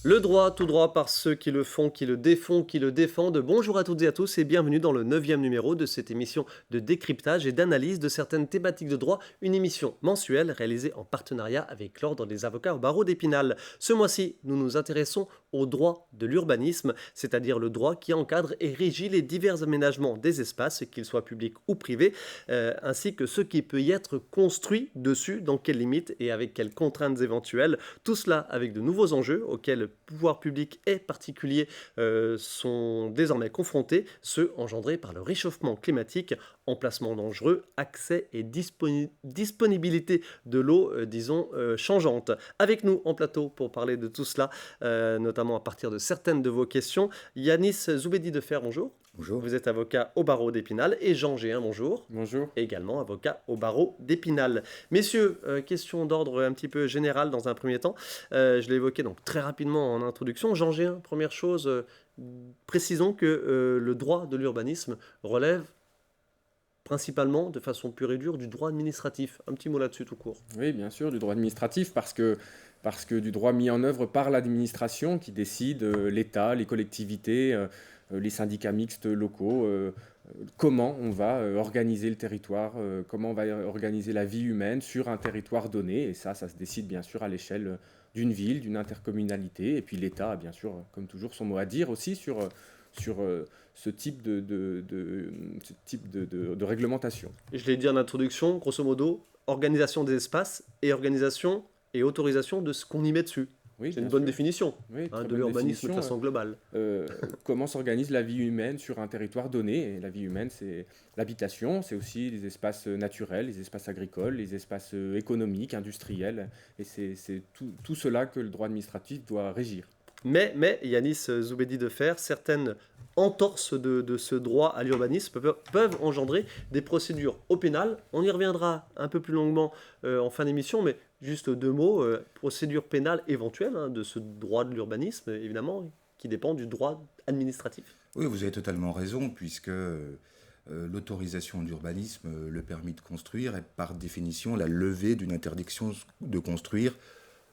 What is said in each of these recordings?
Le droit, tout droit par ceux qui le font, qui le défont, qui le défendent. Bonjour à toutes et à tous et bienvenue dans le neuvième numéro de cette émission de décryptage et d'analyse de certaines thématiques de droit, une émission mensuelle réalisée en partenariat avec l'Ordre des avocats au barreau d'Épinal. Ce mois-ci, nous nous intéressons au droit de l'urbanisme, c'est-à-dire le droit qui encadre et régit les divers aménagements des espaces, qu'ils soient publics ou privés, ainsi que ce qui peut y être construit dessus, dans quelles limites et avec quelles contraintes éventuelles. Tout cela avec de nouveaux enjeux auxquels le pouvoir public et particulier sont désormais confrontés, ceux engendrés par le réchauffement climatique, emplacements dangereux, accès et disponibilité de l'eau, changeante. Avec nous en plateau pour parler de tout cela, notamment à partir de certaines de vos questions, Yanis Zoubedi de Fer, bonjour. Bonjour. Vous êtes avocat au barreau d'Épinal, et Jean Géhin, bonjour. Bonjour. Également avocat au barreau d'Épinal. Messieurs, question d'ordre un petit peu général dans un premier temps. Je l'ai évoqué donc très rapidement en introduction. Jean Géhin, première chose, précisons que le droit de l'urbanisme relève principalement, de façon pure et dure, du droit administratif. Un petit mot là-dessus tout court. Oui, bien sûr, du droit administratif, parce que du droit mis en œuvre par l'administration qui décide, l'État, les collectivités, les syndicats mixtes locaux, comment on va organiser le territoire, comment on va organiser la vie humaine sur un territoire donné. Et ça se décide bien sûr à l'échelle d'une ville, d'une intercommunalité. Et puis l'État a bien sûr, comme toujours, son mot à dire aussi sur ce type de réglementation. Je l'ai dit en introduction, grosso modo, organisation des espaces et organisation et autorisation de ce qu'on y met dessus. Oui, c'est une bien bonne sûr. définition Oui, très de bonne l'urbanisme de définition. façon globale. Comment s'organise la vie humaine sur un territoire donné. Et la vie humaine, c'est l'habitation, c'est aussi les espaces naturels, les espaces agricoles, les espaces économiques, industriels. Et c'est tout cela que le droit administratif doit régir. Mais Yanis Zoubedi de Fer, certaines entorses de ce droit à l'urbanisme peuvent engendrer des procédures au pénal. On y reviendra un peu plus longuement en fin d'émission, mais juste deux mots. Procédure pénale éventuelle de ce droit de l'urbanisme, évidemment, qui dépend du droit administratif. Oui, vous avez totalement raison, puisque l'autorisation d'urbanisme, le permis de construire, est par définition la levée d'une interdiction de construire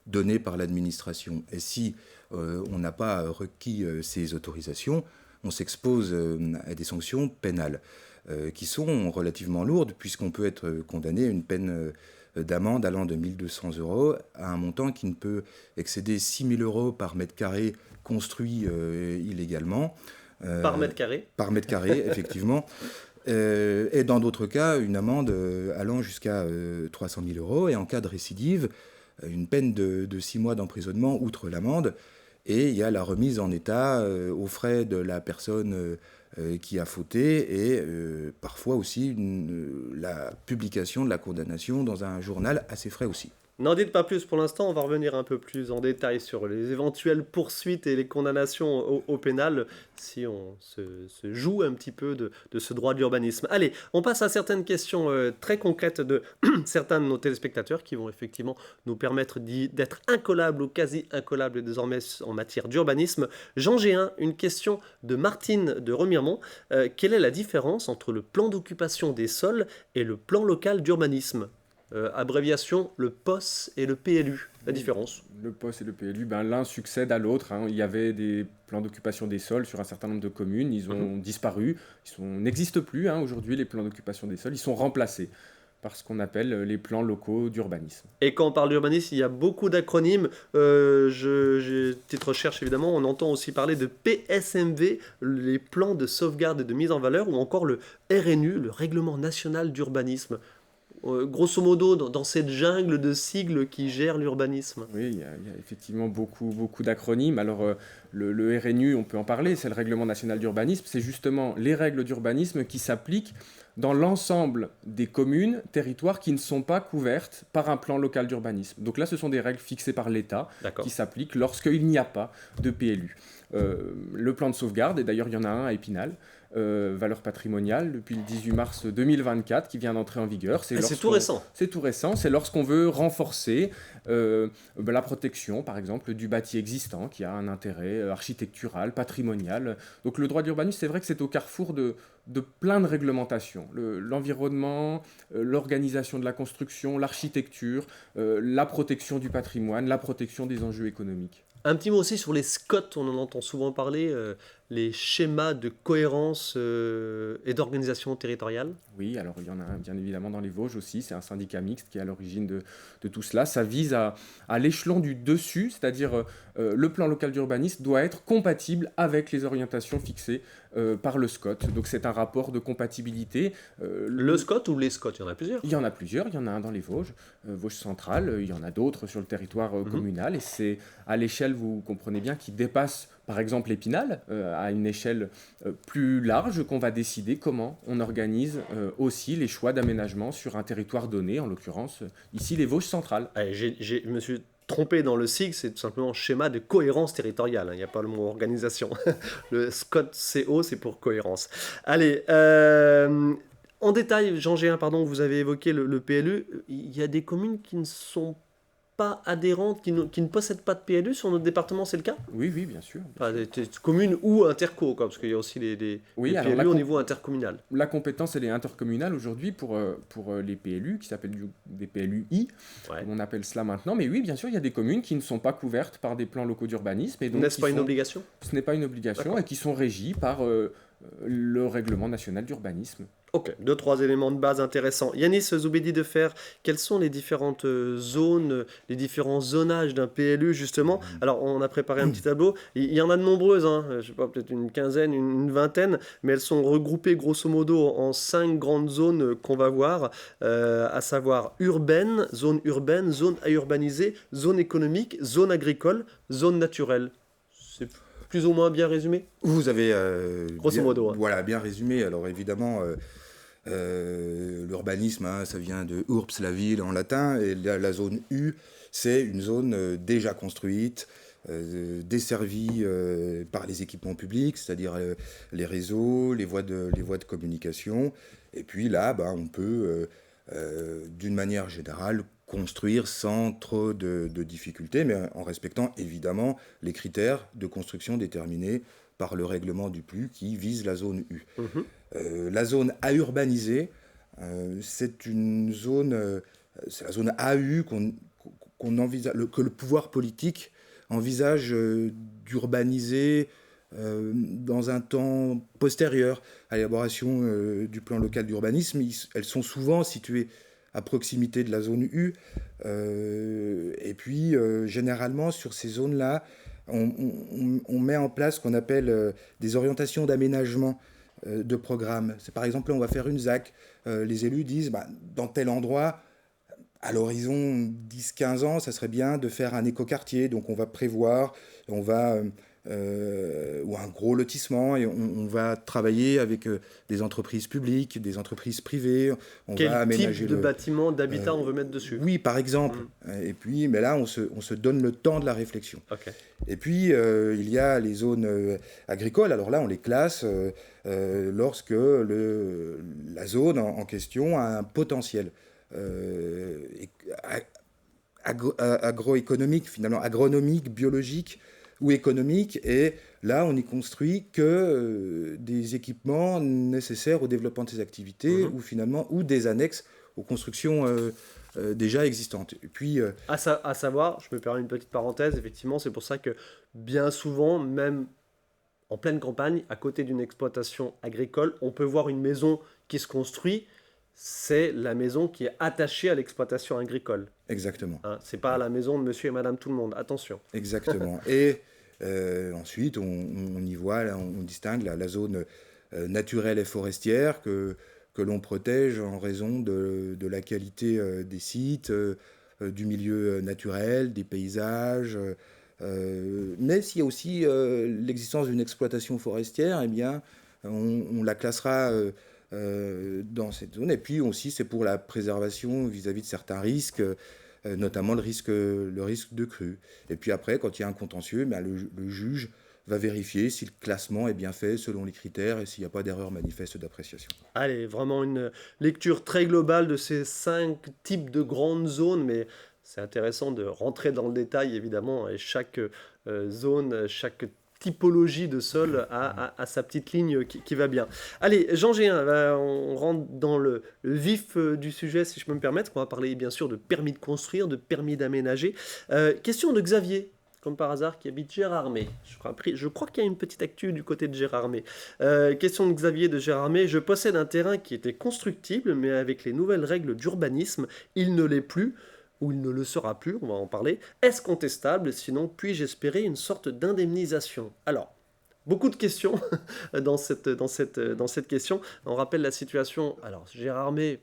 donnée par l'administration. Et si on n'a pas requis ces autorisations, on s'expose à des sanctions pénales qui sont relativement lourdes, puisqu'on peut être condamné à une peine d'amende allant de 1 200 € à un montant qui ne peut excéder 6 000 € par mètre carré construit illégalement. Par mètre carré. Par mètre carré, effectivement. Et dans d'autres cas, une amende allant jusqu'à 300 000 €. Et en cas de récidive, une peine de 6 mois d'emprisonnement outre l'amende. Et il y a la remise en état aux frais de la personne qui a fauté et parfois aussi la publication de la condamnation dans un journal à ses frais aussi. N'en dites pas plus pour l'instant, on va revenir un peu plus en détail sur les éventuelles poursuites et les condamnations au pénal si on se joue un petit peu de ce droit de l'urbanisme. Allez, on passe à certaines questions très concrètes de certains de nos téléspectateurs qui vont effectivement nous permettre d'être incollables ou quasi incollables désormais en matière d'urbanisme. Jean Géhin, une question de Martine de Remiremont. Quelle est la différence entre le plan d'occupation des sols et le plan local d'urbanisme ? Abréviation, le POS et le PLU. La différence. Le POS et le PLU, l'un succède à l'autre. Il y avait des plans d'occupation des sols sur un certain nombre de communes. Ils ont disparu. N'existent plus aujourd'hui, les plans d'occupation des sols. Ils sont remplacés par ce qu'on appelle les plans locaux d'urbanisme. Et quand on parle d'urbanisme, il y a beaucoup d'acronymes. Petite recherche évidemment, on entend aussi parler de PSMV, les plans de sauvegarde et de mise en valeur, ou encore le RNU, le Règlement national d'urbanisme. Grosso modo, dans cette jungle de sigles qui gère l'urbanisme. Oui, il y a effectivement beaucoup d'acronymes. Alors, le RNU, on peut en parler, c'est le Règlement national d'urbanisme. C'est justement les règles d'urbanisme qui s'appliquent dans l'ensemble des communes, territoires qui ne sont pas couvertes par un plan local d'urbanisme. Donc là, ce sont des règles fixées par l'État qui s'appliquent lorsqu'il n'y a pas de PLU. Le plan de sauvegarde, et d'ailleurs il y en a un à Épinal, valeur patrimoniale, depuis le 18 mars 2024, qui vient d'entrer en vigueur. C'est tout récent. C'est tout récent, c'est lorsqu'on veut renforcer la protection, par exemple, du bâti existant, qui a un intérêt architectural, patrimonial. Donc le droit de l'urbanisme, c'est vrai que c'est au carrefour de plein de réglementations. L'environnement, l'organisation de la construction, l'architecture, la protection du patrimoine, la protection des enjeux économiques. Un petit mot aussi sur les SCOT, on en entend souvent parler, les schémas de cohérence et d'organisation territoriale. Oui, alors il y en a un bien évidemment dans les Vosges aussi, c'est un syndicat mixte qui est à l'origine de tout cela. Ça vise à l'échelon du dessus, c'est-à-dire le plan local d'urbanisme doit être compatible avec les orientations fixées par le SCOT. Donc c'est un rapport de compatibilité. Le SCOT ou les SCOT, il y en a plusieurs. Il y en a plusieurs, il y en a un dans les Vosges, Vosges centrale, il y en a d'autres sur le territoire communal, et c'est à l'échelle, vous comprenez bien, qui dépasse par exemple l'Épinal, à une échelle plus large, qu'on va décider comment on organise aussi les choix d'aménagement sur un territoire donné, en l'occurrence ici les Vosges centrales. Allez, je me suis trompé dans le sigle, c'est tout simplement schéma de cohérence territoriale, hein, il n'y a pas le mot organisation. Le SCOT-CO, c'est pour cohérence. Allez, en détail, Jean Géin, pardon, vous avez évoqué le PLU. Il y a des communes qui ne sont pas adhérentes, qui ne possèdent pas de PLU sur notre département, c'est le cas? Oui, oui, bien sûr. Enfin, des communes ou interco, quoi, parce qu'il y a aussi Oui, les alors PLU au niveau intercommunal. la compétence, elle est intercommunale aujourd'hui pour les PLU, qui s'appellent des PLUI, Ouais. comme on appelle cela maintenant. Mais oui, bien sûr, il y a des communes qui ne sont pas couvertes par des plans locaux d'urbanisme. Et donc N'est-ce qui pas une sont- obligation? Ce n'est pas une obligation D'accord. et qui sont régies par le règlement national d'urbanisme. Ok, deux, trois éléments de base intéressants. Yanis Zoubedi de Fer, quelles sont les différentes zones, les différents zonages d'un PLU justement? Alors, on a préparé un petit tableau. Il y en a de nombreuses, hein. Je sais pas, peut-être une quinzaine, une vingtaine, mais elles sont regroupées grosso modo en 5 grandes zones qu'on va voir, à savoir urbaine, zone à urbaniser, zone économique, zone agricole, zone naturelle. C'est plus ou moins bien résumé? Vous avez Grosso bien, modo, hein. voilà, bien résumé. Alors évidemment, l'urbanisme, hein, ça vient de urbs, la ville en latin, et la zone U, c'est une zone déjà construite, desservie par les équipements publics, c'est-à-dire les réseaux, les voies de communication. Et puis là, bah, on peut, d'une manière générale, construire sans trop de difficultés, mais en respectant évidemment les critères de construction déterminés par le règlement du PLU qui vise la zone U. Mhm. La zone à urbaniser, c'est une zone, c'est la zone AU qu'on envisage, que le pouvoir politique envisage d'urbaniser dans un temps postérieur à l'élaboration du plan local d'urbanisme. Elles sont souvent situées à proximité de la zone U. Et puis, généralement, sur ces zones-là, on met en place ce qu'on appelle des orientations d'aménagement de programme. C'est par exemple, là, on va faire une ZAC. Les élus disent, bah, dans tel endroit, à l'horizon 10-15 ans, ça serait bien de faire un écoquartier. Donc on va prévoir, ou un gros lotissement, et on va travailler avec des entreprises publiques, des entreprises privées. On Quel va aménager type de bâtiment, d'habitat on veut mettre dessus? Oui, par exemple. Et puis, mais là, on se donne le temps de la réflexion. Ok. Et puis, il y a les zones agricoles. Alors là, on les classe lorsque la zone en question a un potentiel agroéconomique, finalement, agronomique, biologique ou économique. Et là, on n'y construit que des équipements nécessaires au développement de ces activités ou des annexes aux constructions déjà existantes. Et puis, À savoir, je me permets une petite parenthèse, effectivement, c'est pour ça que bien souvent, même en pleine campagne, à côté d'une exploitation agricole, on peut voir une maison qui se construit. C'est la maison qui est attachée à l'exploitation agricole. exactement. Hein, c'est pas la maison de monsieur et madame tout le monde, attention. Exactement. Et ensuite, on y voit, là, on distingue la zone naturelle et forestière que l'on protège en raison de la qualité des sites, du milieu naturel, des paysages. Mais s'il y a aussi l'existence d'une exploitation forestière, eh bien, on la classera dans cette zone. Et puis aussi, c'est pour la préservation vis-à-vis de certains risques, notamment le risque de crue. Et puis après, quand il y a un contentieux, ben, le juge va vérifier si le classement est bien fait selon les critères et s'il n'y a pas d'erreur manifeste d'appréciation. Allez, vraiment une lecture très globale de ces 5 types de grandes zones, mais c'est intéressant de rentrer dans le détail, évidemment, et chaque zone, chaque typologie de sol a sa petite ligne qui va bien. Allez, Jean Géin, on rentre dans le vif du sujet, si je peux me permettre. On va parler bien sûr de permis de construire, de permis d'aménager. Question de Xavier. comme par hasard, qui habite Gérardmer. Je crois qu'il y a une petite actu du côté de Gérardmer. Question de Xavier de Gérardmer. Je possède un terrain qui était constructible, mais avec les nouvelles règles d'urbanisme, il ne l'est plus, ou il ne le sera plus, on va en parler. Est-ce contestable? Sinon, puis-je espérer une sorte d'indemnisation? Alors, beaucoup de questions dans cette question. On rappelle la situation. Alors, Gérardmer,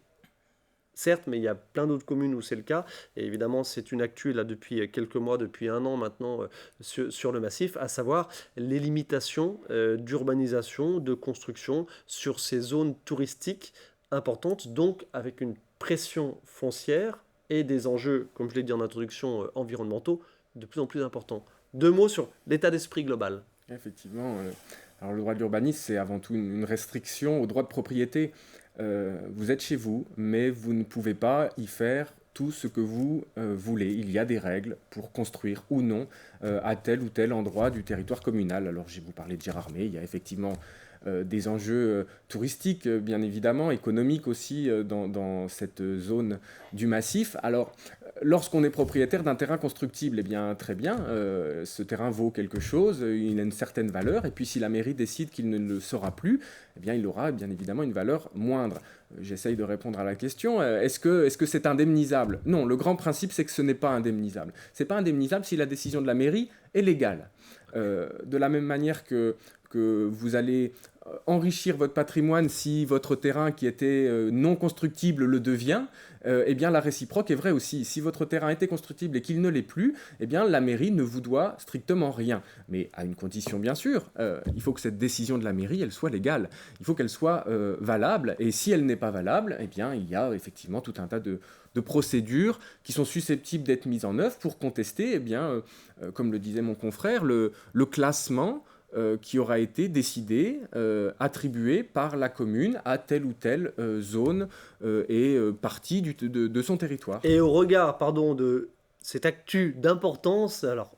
certes, mais il y a plein d'autres communes où c'est le cas. Et évidemment, c'est une actu là depuis quelques mois, depuis un an maintenant, sur le massif, à savoir les limitations d'urbanisation, de construction sur ces zones touristiques importantes, donc avec une pression foncière et des enjeux, comme je l'ai dit en introduction, environnementaux de plus en plus importants. Deux mots sur l'état d'esprit global. Effectivement, alors le droit de l'urbanisme, c'est avant tout une restriction au droit de propriété. Vous êtes chez vous, mais vous ne pouvez pas y faire tout ce que vous voulez. Il y a des règles pour construire ou non à tel ou tel endroit du territoire communal. Alors, je vais vous parler de Gérardmer. Il y a effectivement des enjeux touristiques, bien évidemment, économiques aussi dans cette zone du massif. Alors, lorsqu'on est propriétaire d'un terrain constructible, eh bien, très bien, ce terrain vaut quelque chose, il a une certaine valeur, et puis si la mairie décide qu'il ne le sera plus, eh bien, il aura bien évidemment une valeur moindre. J'essaye de répondre à la question. Est-ce que c'est indemnisable? Non, le grand principe, c'est que ce n'est pas indemnisable. Ce n'est pas indemnisable si la décision de la mairie est légale. De la même manière que vous allez enrichir votre patrimoine si votre terrain qui était non constructible le devient, eh bien la réciproque est vraie aussi. Si votre terrain était constructible et qu'il ne l'est plus, eh bien la mairie ne vous doit strictement rien. Mais à une condition bien sûr, il faut que cette décision de la mairie, elle soit légale. Il faut qu'elle soit valable. Et si elle n'est pas valable, eh bien il y a effectivement tout un tas de procédures qui sont susceptibles d'être mises en œuvre pour contester, eh bien, comme le disait mon confrère, le classement qui aura été décidé, attribué par la commune à telle ou telle zone et partie de son territoire. Et au regard, pardon, de cette actu d'importance, alors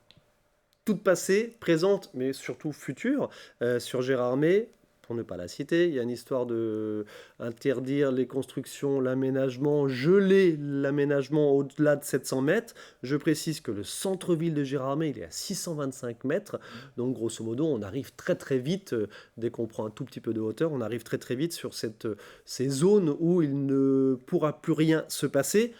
toute passée, présente, mais surtout future, sur Gérardmer, pour ne pas la citer, il y a une histoire de interdire les constructions, l'aménagement, geler l'aménagement au-delà de 700 mètres. Je précise que le centre-ville de Gérardmer, il est à 625 mètres. Donc, grosso modo, on arrive très très vite, dès qu'on prend un tout petit peu de hauteur, on arrive très très vite sur ces zones où il ne pourra plus rien se passer.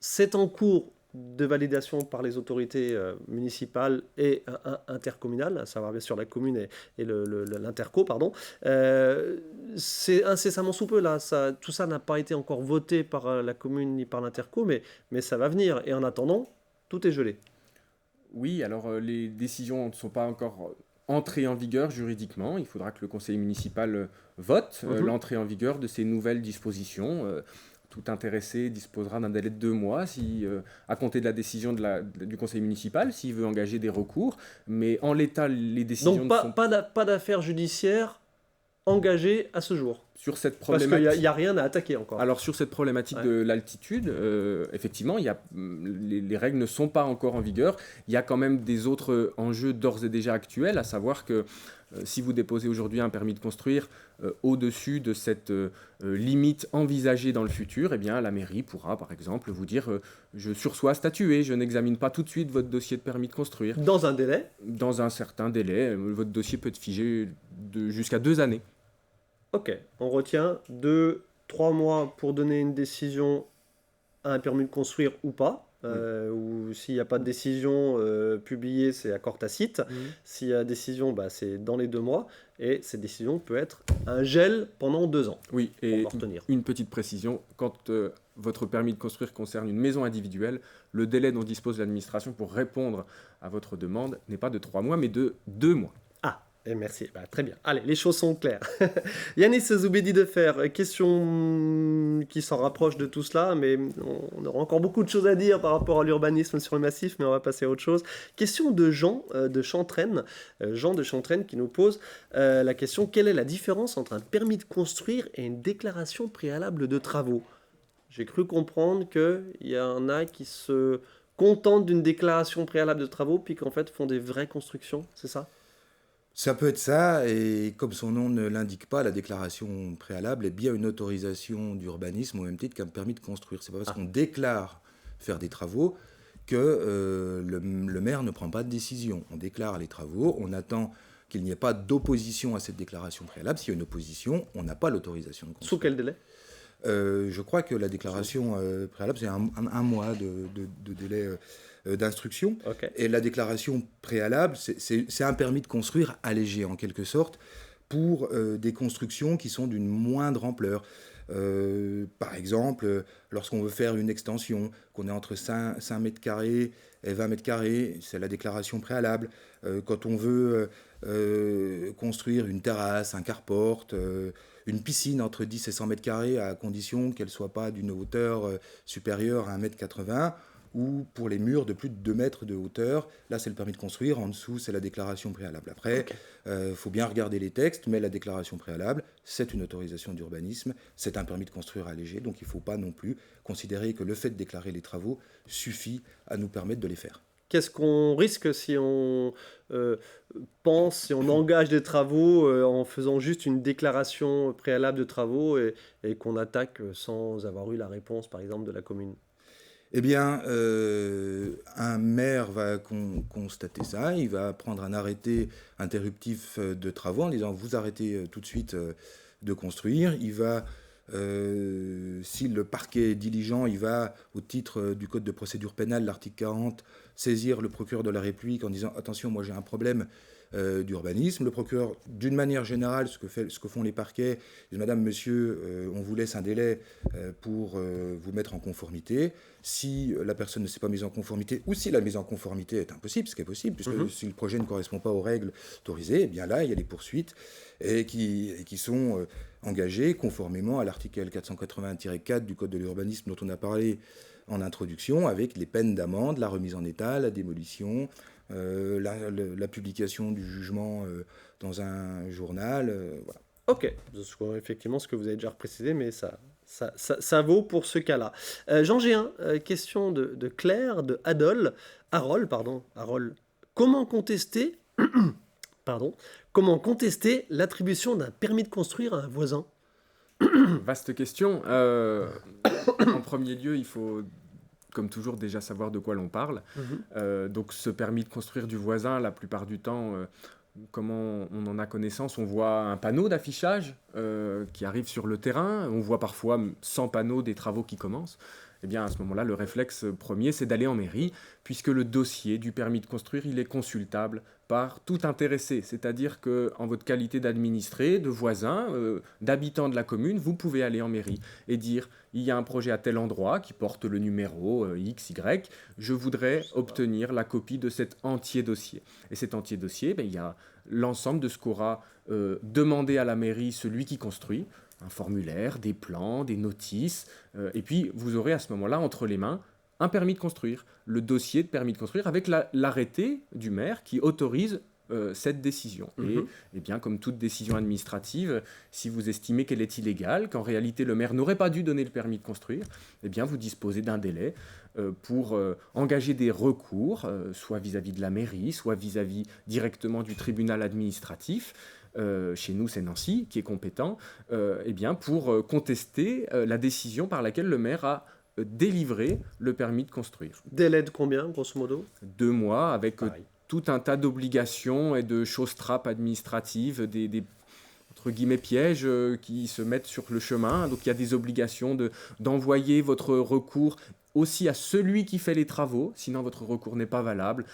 C'est en cours de validation par les autorités municipales et intercommunales, à savoir bien sûr la commune et l'interco, pardon. C'est incessamment sous peu, là. Tout ça n'a pas été encore voté par la commune ni par l'interco, mais ça va venir. Et en attendant, tout est gelé. Oui, alors les décisions ne sont pas encore entrées en vigueur juridiquement. Il faudra que le conseil municipal vote l'entrée en vigueur de ces nouvelles dispositions. Tout intéressé disposera d'un délai de 2 mois à compter de la décision du conseil municipal s'il veut engager des recours. Mais en l'état, les décisions Donc pas d'affaires judiciaires engagées à ce jour. Sur cette problématique. Parce qu'il n'y a rien à attaquer encore. Alors sur cette problématique de l'altitude, effectivement, les règles ne sont pas encore en vigueur. Il y a quand même des autres enjeux d'ores et déjà actuels, à savoir que si vous déposez aujourd'hui un permis de construire au-dessus de cette limite envisagée dans le futur, eh bien, la mairie pourra, par exemple, vous dire je sursois à statuer, je n'examine pas tout de suite votre dossier de permis de construire. Dans un délai? Dans un certain délai. Votre dossier peut être figé jusqu'à 2 années. Ok, on retient 2-3 mois pour donner une décision à un permis de construire ou pas. Ou s'il n'y a pas de décision publiée, c'est accord tacite. S'il y a décision, c'est dans les 2 mois. Et cette décision peut être un gel pendant 2 ans. Oui, et une petite précision, quand votre permis de construire concerne une maison individuelle, le délai dont dispose l'administration pour répondre à votre demande n'est pas de 3 mois, mais de 2 mois. Et merci, très bien. Allez, les choses sont claires. Yanis Zoubedi de Fer, question qui s'en rapproche de tout cela, mais on aura encore beaucoup de choses à dire par rapport à l'urbanisme sur le massif, mais on va passer à autre chose. Question de Jean de Chantraine, Jean de Chantraine qui nous pose la question: quelle est la différence entre un permis de construire et une déclaration préalable de travaux? J'ai cru comprendre qu'il y en a qui se contentent d'une déclaration préalable de travaux, puis qu'en fait font des vraies constructions, c'est ça? Ça peut être ça, et comme son nom ne l'indique pas, la déclaration préalable est bien une autorisation d'urbanisme au même titre qu'un permis de construire. C'est pas parce qu'on déclare faire des travaux que le maire ne prend pas de décision. On déclare les travaux, on attend qu'il n'y ait pas d'opposition à cette déclaration préalable. S'il y a une opposition, on n'a pas l'autorisation de construire. Sous quel délai ? Je crois que la déclaration préalable, c'est un mois de délai d'instruction. Okay. Et la déclaration préalable, c'est un permis de construire allégé, en quelque sorte, pour des constructions qui sont d'une moindre ampleur. Par exemple, lorsqu'on veut faire une extension, qu'on est entre 5 mètres carrés et 20 mètres carrés, c'est la déclaration préalable. Quand on veut construire une terrasse, un carport, une piscine entre 10 et 100 mètres carrés, à condition qu'elle ne soit pas d'une hauteur supérieure à 1,80 m, ou pour les murs de plus de 2 mètres de hauteur, là c'est le permis de construire, en dessous c'est la déclaration préalable. Après, faut bien regarder les textes, mais la déclaration préalable, c'est une autorisation d'urbanisme, c'est un permis de construire allégé, donc il ne faut pas non plus considérer que le fait de déclarer les travaux suffit à nous permettre de les faire. Qu'est-ce qu'on risque si on pense, si on engage des travaux en faisant juste une déclaration préalable de travaux et qu'on attaque sans avoir eu la réponse, par exemple, de la commune ? Eh bien, un maire va constater ça, il va prendre un arrêté interruptif de travaux en disant « vous arrêtez tout de suite de construire ». Il va, si le parquet est diligent, il va, au titre du Code de procédure pénale, l'article 40, saisir le procureur de la République en disant « attention, moi j'ai un problème d'urbanisme ». Le procureur, d'une manière générale, ce que font les parquets, dit « madame, monsieur, on vous laisse un délai pour vous mettre en conformité ». Si la personne ne s'est pas mise en conformité, ou si la mise en conformité est impossible, ce qui est possible, puisque si le projet ne correspond pas aux règles autorisées, eh bien là, il y a des poursuites et qui sont engagées conformément à l'article 480-4 du Code de l'urbanisme dont on a parlé en introduction, avec les peines d'amende, la remise en état, la démolition, la publication du jugement dans un journal. Voilà. Ok, effectivement, ce que vous avez déjà précisé, mais ça vaut pour ce cas-là. Jean Géhin, question de Claire, de Harold. Comment contester, l'attribution d'un permis de construire à un voisin ? Vaste question. En premier lieu, il faut, comme toujours, déjà savoir de quoi l'on parle. Donc ce permis de construire du voisin, la plupart du temps... Comment on en a connaissance, on voit un panneau d'affichage qui arrive sur le terrain, on voit parfois 100 panneaux des travaux qui commencent. Eh bien, à ce moment-là, le réflexe premier, c'est d'aller en mairie, puisque le dossier du permis de construire, il est consultable par tout intéressé. C'est-à-dire qu'en votre qualité d'administré, de voisin, d'habitant de la commune, vous pouvez aller en mairie et dire « il y a un projet à tel endroit qui porte le numéro X, Y, je voudrais obtenir la copie de cet entier dossier ». Et cet entier dossier, il y a l'ensemble de ce qu'aura demandé à la mairie celui qui construit, un formulaire, des plans, des notices, et puis vous aurez à ce moment-là entre les mains un permis de construire, le dossier de permis de construire avec l'arrêté du maire qui autorise cette décision. Et bien, comme toute décision administrative, si vous estimez qu'elle est illégale, qu'en réalité le maire n'aurait pas dû donner le permis de construire, eh bien vous disposez d'un délai pour engager des recours, soit vis-à-vis de la mairie, soit vis-à-vis directement du tribunal administratif. Chez nous, c'est Nancy qui est compétent, eh bien, pour contester la décision par laquelle le maire a délivré le permis de construire. Délai de combien, grosso modo ? 2 mois, avec tout un tas d'obligations et de choses-trappes administratives, des entre guillemets pièges qui se mettent sur le chemin. Donc il y a des obligations d'envoyer votre recours aussi à celui qui fait les travaux, sinon votre recours n'est pas valable.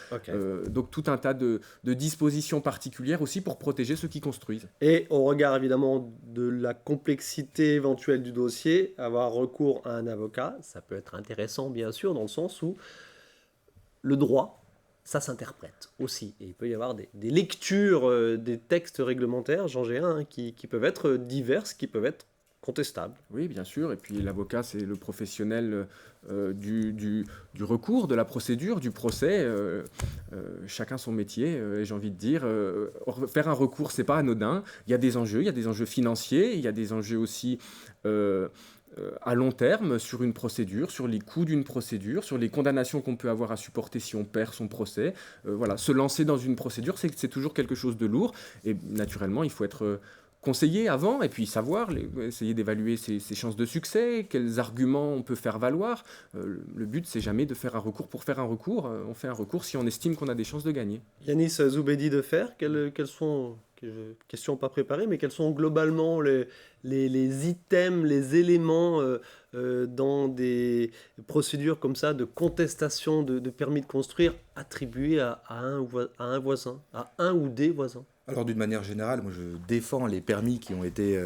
Donc tout un tas de dispositions particulières aussi pour protéger ceux qui construisent. Et au regard évidemment de la complexité éventuelle du dossier, avoir recours à un avocat, ça peut être intéressant bien sûr, dans le sens où le droit, ça s'interprète aussi. Et il peut y avoir des lectures des textes réglementaires, Jean Géhin, qui peuvent être diverses, qui peuvent être contestables. Oui, bien sûr. Et puis l'avocat, c'est le professionnel du recours, de la procédure, du procès. Chacun son métier. Et j'ai envie de dire, faire un recours, c'est pas anodin. Il y a des enjeux financiers, il y a des enjeux aussi à long terme sur une procédure, sur les coûts d'une procédure, sur les condamnations qu'on peut avoir à supporter si on perd son procès. Voilà, se lancer dans une procédure, c'est toujours quelque chose de lourd. Et naturellement, il faut être conseiller avant et puis savoir, essayer d'évaluer ses chances de succès, quels arguments on peut faire valoir. Le but, c'est jamais de faire un recours pour faire un recours. On fait un recours si on estime qu'on a des chances de gagner. Yanis Zoubedi de Fer, quels sont, question pas préparée, mais quels sont globalement les items, les éléments dans des procédures comme ça de contestation de permis de construire attribués à un voisin, à un ou des voisins? Alors d'une manière générale, moi je défends les permis qui ont été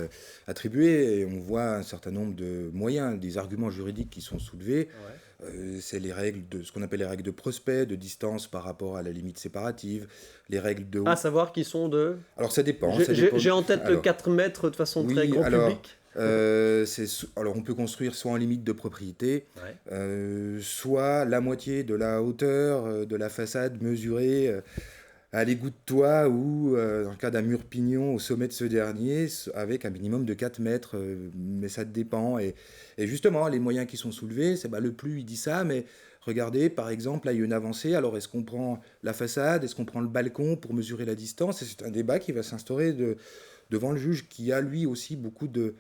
attribués et on voit un certain nombre de moyens, des arguments juridiques qui sont soulevés. C'est les règles de ce qu'on appelle les règles de prospect, de distance par rapport à la limite séparative, les règles de... À savoir qu'ils sont de... Alors ça dépend. J'ai en tête le 4 mètres de façon très grand public. Alors on peut construire soit en limite de propriété, soit la moitié de la hauteur de la façade mesurée à l'égout de toit ou dans le cas d'un mur pignon au sommet de ce dernier avec un minimum de 4 mètres, mais ça dépend. Et justement, les moyens qui sont soulevés, c'est le plus, il dit ça, mais regardez, par exemple, là il y a une avancée, alors est-ce qu'on prend la façade, est-ce qu'on prend le balcon pour mesurer la distance? Et c'est un débat qui va s'instaurer devant le juge qui a lui aussi beaucoup de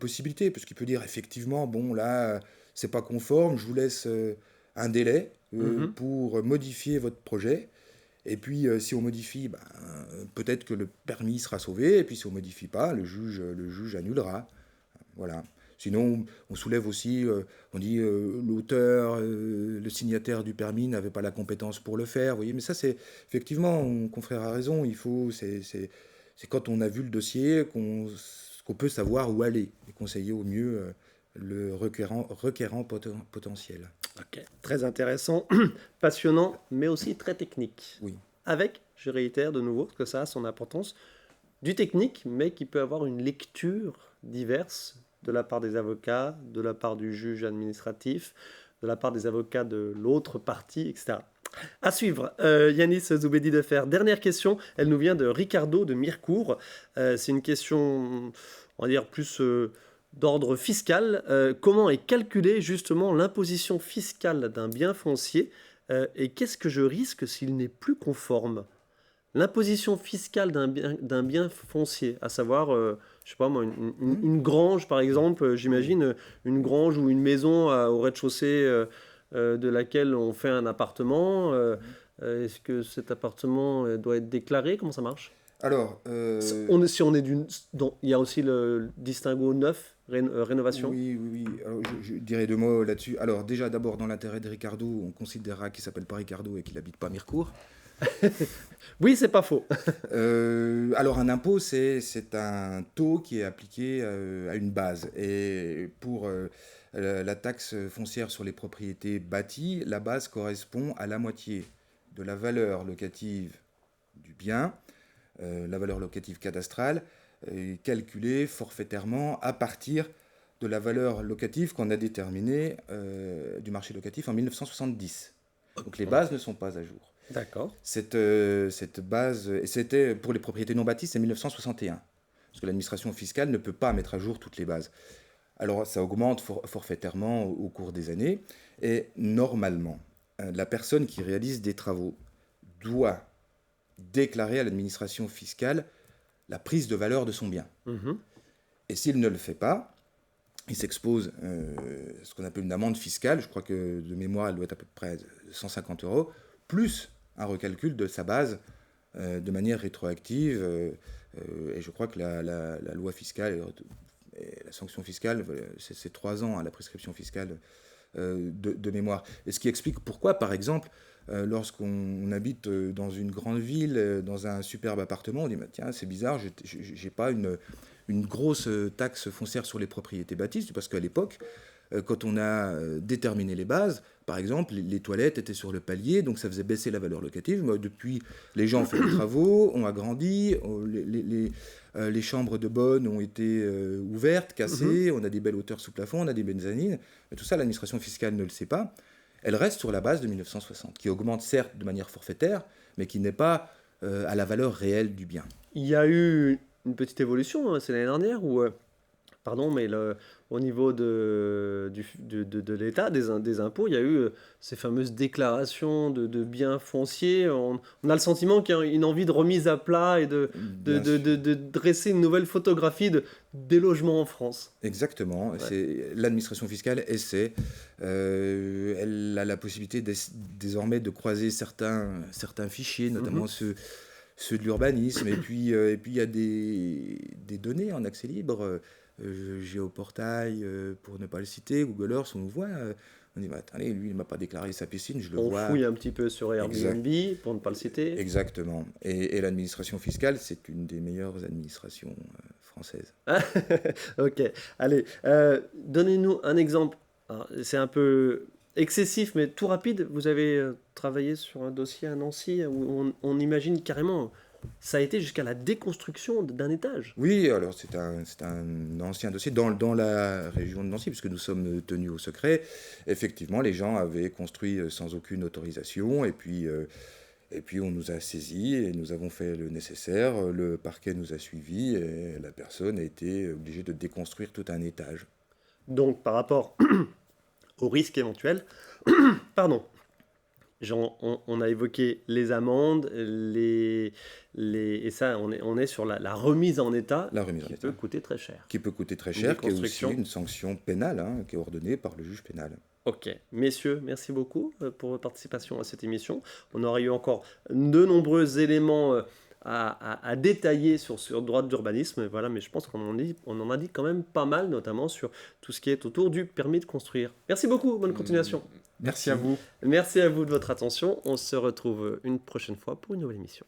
possibilités, parce qu'il peut dire effectivement, bon là, c'est pas conforme, je vous laisse un délai pour modifier votre projet. Et puis, si on modifie, peut-être que le permis sera sauvé. Et puis, si on ne modifie pas, le juge annulera. Voilà. Sinon, on soulève aussi, on dit l'auteur, le signataire du permis n'avait pas la compétence pour le faire. Vous voyez, mais ça, c'est effectivement, mon confrère a raison. C'est quand on a vu le dossier qu'on peut savoir où aller et conseiller au mieux le requérant potentiel. Ok, très intéressant, passionnant, mais aussi très technique. Oui. Avec, je réitère de nouveau, parce que ça a son importance, du technique, mais qui peut avoir une lecture diverse de la part des avocats, de la part du juge administratif, de la part des avocats de l'autre partie, etc. À suivre, Yanis Zoubedi de Fer. Dernière question, elle nous vient de Ricardo de Mirecourt. C'est une question, on va dire, plus... d'ordre fiscal, comment est calculée justement l'imposition fiscale d'un bien foncier et qu'est-ce que je risque s'il n'est plus conforme? L'imposition fiscale d'un bien foncier, à savoir, je sais pas moi, une grange par exemple, j'imagine une grange ou une maison au rez-de-chaussée de laquelle on fait un appartement. Est-ce que cet appartement doit être déclaré? Comment ça marche? Alors, Si on est il y a aussi le distinguo neuf, rénovation. Oui. Alors, je dirais 2 mots là-dessus. Alors, déjà, d'abord, dans l'intérêt de Ricardo, on considérera qu'il ne s'appelle pas Ricardo et qu'il n'habite pas Mirecourt. Oui, c'est pas faux. Alors, un impôt, c'est un taux qui est appliqué à une base. Et pour la taxe foncière sur les propriétés bâties, la base correspond à la moitié de la valeur locative du bien, la valeur locative cadastrale, calculée forfaitairement à partir de la valeur locative qu'on a déterminée du marché locatif en 1970. Donc les bases ne sont pas à jour. D'accord. Cette base, et c'était pour les propriétés non bâties, c'est 1961. Parce que l'administration fiscale ne peut pas mettre à jour toutes les bases. Alors ça augmente forfaitairement au cours des années. Et normalement, la personne qui réalise des travaux doit déclarer à l'administration fiscale la prise de valeur de son bien. Et s'il ne le fait pas, il s'expose à ce qu'on appelle une amende fiscale. Je crois que de mémoire, elle doit être à peu près 150 €, plus un recalcul de sa base de manière rétroactive. Et je crois que la loi fiscale et la sanction fiscale, c'est 3 ans à la prescription fiscale de mémoire. Et ce qui explique pourquoi, par exemple, lorsqu'on habite dans une grande ville, dans un superbe appartement, on dit tiens, c'est bizarre, j'ai pas une grosse taxe foncière sur les propriétés bâties, parce qu'à l'époque, quand on a déterminé les bases, par exemple, les toilettes étaient sur le palier, donc ça faisait baisser la valeur locative. Mais depuis, les gens ont fait des travaux, ont agrandi, les chambres de bonne ont été ouvertes, cassées, on a des belles hauteurs sous plafond, on a des mezzanines. Mais tout ça, l'administration fiscale ne le sait pas. Elle reste sur la base de 1960, qui augmente certes de manière forfaitaire, mais qui n'est pas à la valeur réelle du bien. Il y a eu une petite évolution, c'est l'année dernière, où Pardon, mais au niveau de l'État, des impôts, il y a eu ces fameuses déclarations de biens fonciers. On a le sentiment qu'il y a une envie de remise à plat et Bien sûr. de dresser une nouvelle photographie des logements en France. Exactement. Ouais. L'administration fiscale essaie. Elle a la possibilité désormais de croiser certains fichiers, notamment Mhm. ceux de l'urbanisme. Et puis il y a des données en accès libre. Géoportail, pour ne pas le citer, Google Earth, on le voit. On dit, bah, attendez, lui, il ne m'a pas déclaré sa piscine, je le On vois. fouille un petit peu sur Exact. Airbnb, pour ne pas le citer. Exactement. Et l'administration fiscale, c'est une des meilleures administrations françaises. Ah, ok, allez, donnez-nous un exemple. Alors, c'est un peu excessif, mais tout rapide. Vous avez travaillé sur un dossier à Nancy où on imagine carrément, ça a été jusqu'à la déconstruction d'un étage. Oui, alors c'est un ancien dossier dans la région de Nancy, puisque nous sommes tenus au secret. Effectivement, les gens avaient construit sans aucune autorisation, et puis on nous a saisis et nous avons fait le nécessaire. Le parquet nous a suivis et la personne a été obligée de déconstruire tout un étage. Donc, par rapport au risque éventuel, pardon, on a évoqué les amendes, et ça, on est sur la remise en état La remise en qui état. peut coûter très cher. Qui peut coûter très Une cher, qui est aussi déconstruction. une sanction pénale, qui est ordonnée par le juge pénal. Ok, messieurs, merci beaucoup pour votre participation à cette émission. On aurait eu encore de nombreux éléments à détailler sur le droit d'urbanisme, voilà, mais je pense on en a dit quand même pas mal, notamment sur tout ce qui est autour du permis de construire. Merci beaucoup, bonne continuation. Merci à vous. Merci à vous de votre attention. On se retrouve une prochaine fois pour une nouvelle émission.